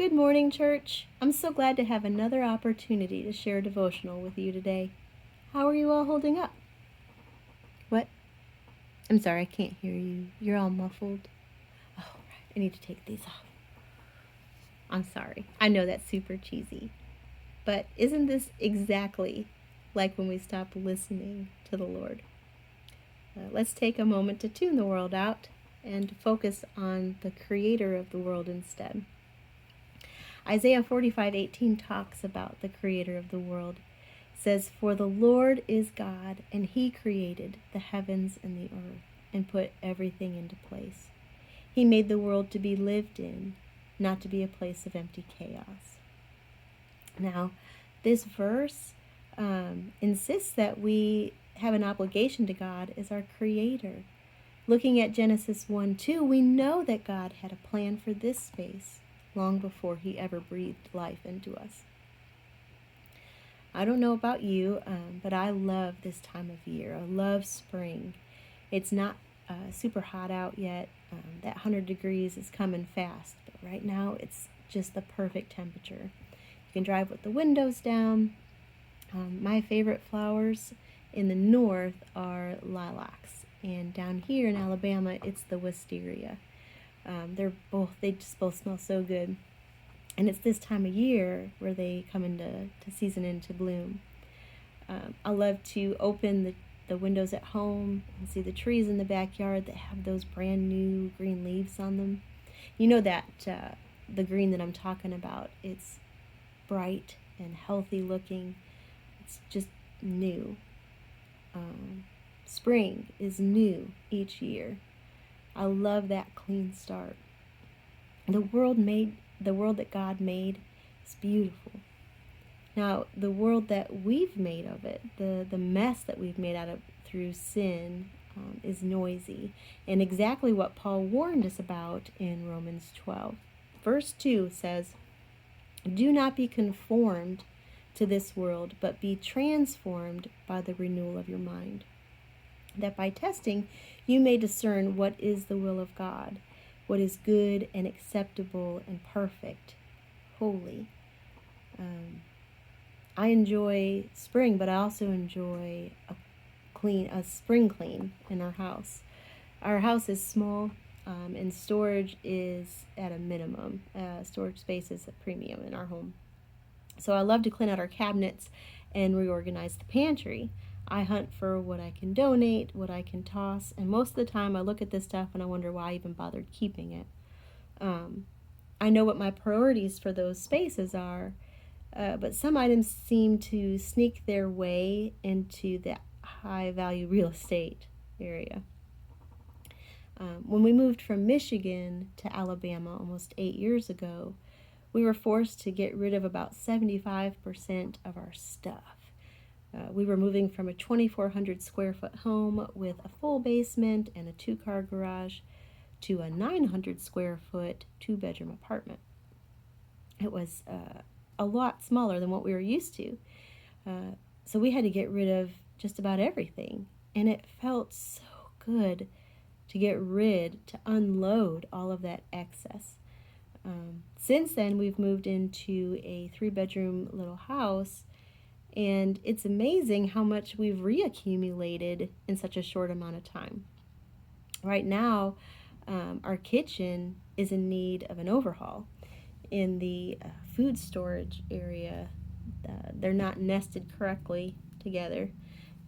Good morning, church. I'm so glad to have another opportunity to share a devotional with you today. How are you all holding up? What? I'm sorry, I can't hear you. You're all muffled. Oh, right. I need to take these off. I'm sorry. I know that's super cheesy. But isn't this exactly like when we stop listening to the Lord? Let's take a moment to tune the world out and to focus on the creator of the world instead. Isaiah 45:18 talks about the creator of the world. It says, "For the Lord is God, and he created the heavens and the earth and put everything into place. He made the world to be lived in, not to be a place of empty chaos." Now, this verse insists that we have an obligation to God as our creator. Looking at Genesis 1:2, we know that God had a plan for this space long before he ever breathed life into us. I don't know about you, but I love this time of year. I love spring. It's not super hot out yet. That 100 degrees is coming fast, but right now it's just the perfect temperature. You can drive with the windows down. My favorite flowers in the north are lilacs, and down here in Alabama, it's the wisteria. They just both smell so good. And it's this time of year where they come into season, into bloom. I love to open the windows at home and see the trees in the backyard that have those brand new green leaves on them. You know that the green that I'm talking about, it's bright and healthy looking. It's just new. Spring is new each year. I love that clean start. The world that God made is beautiful. Now, the world that we've made of it, the mess that we've made out of through sin, is noisy, and exactly what Paul warned us about in Romans 12. Verse 2 says, "Do not be conformed to this world, but be transformed by the renewal of your mind, that by testing you may discern what is the will of God, what is good and acceptable and perfect, holy." I enjoy spring, but I also enjoy a spring clean in our house. Our house is small, and storage is at a minimum. Storage space is a premium in our home. So I love to clean out our cabinets and reorganize the pantry. I hunt for what I can donate, what I can toss, and most of the time I look at this stuff and I wonder why I even bothered keeping it. I know what my priorities for those spaces are, but some items seem to sneak their way into the high value real estate area. When we moved from Michigan to Alabama almost 8 years ago, we were forced to get rid of about 75% of our stuff. We were moving from a 2,400 square foot home with a full basement and a 2-car garage to a 900 square foot 2-bedroom apartment. It was a lot smaller than what we were used to. So we had to get rid of just about everything. And it felt so good to unload all of that excess. Since then, we've moved into a 3-bedroom little house, and it's amazing how much we've reaccumulated in such a short amount of time. Right now, our kitchen is in need of an overhaul. In the food storage area, they're not nested correctly together,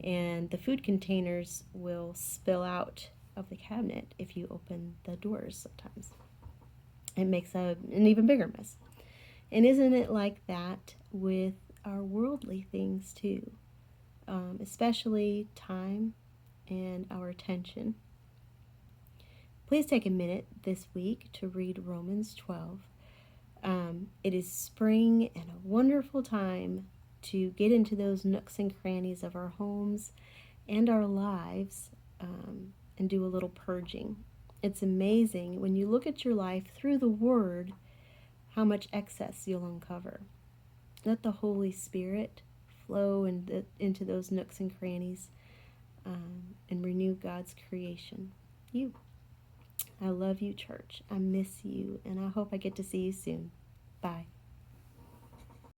and the food containers will spill out of the cabinet if you open the doors sometimes. It makes an even bigger mess. And isn't it like that with our worldly things too? Especially time and our attention. Please take a minute this week to read Romans 12. It is spring and a wonderful time to get into those nooks and crannies of our homes and our lives, and do a little purging. It's amazing when you look at your life through the Word how much excess you'll uncover. Let the Holy Spirit flow into those nooks and crannies, and renew God's creation. I love you, church. I miss you, and I hope I get to see you soon. Bye.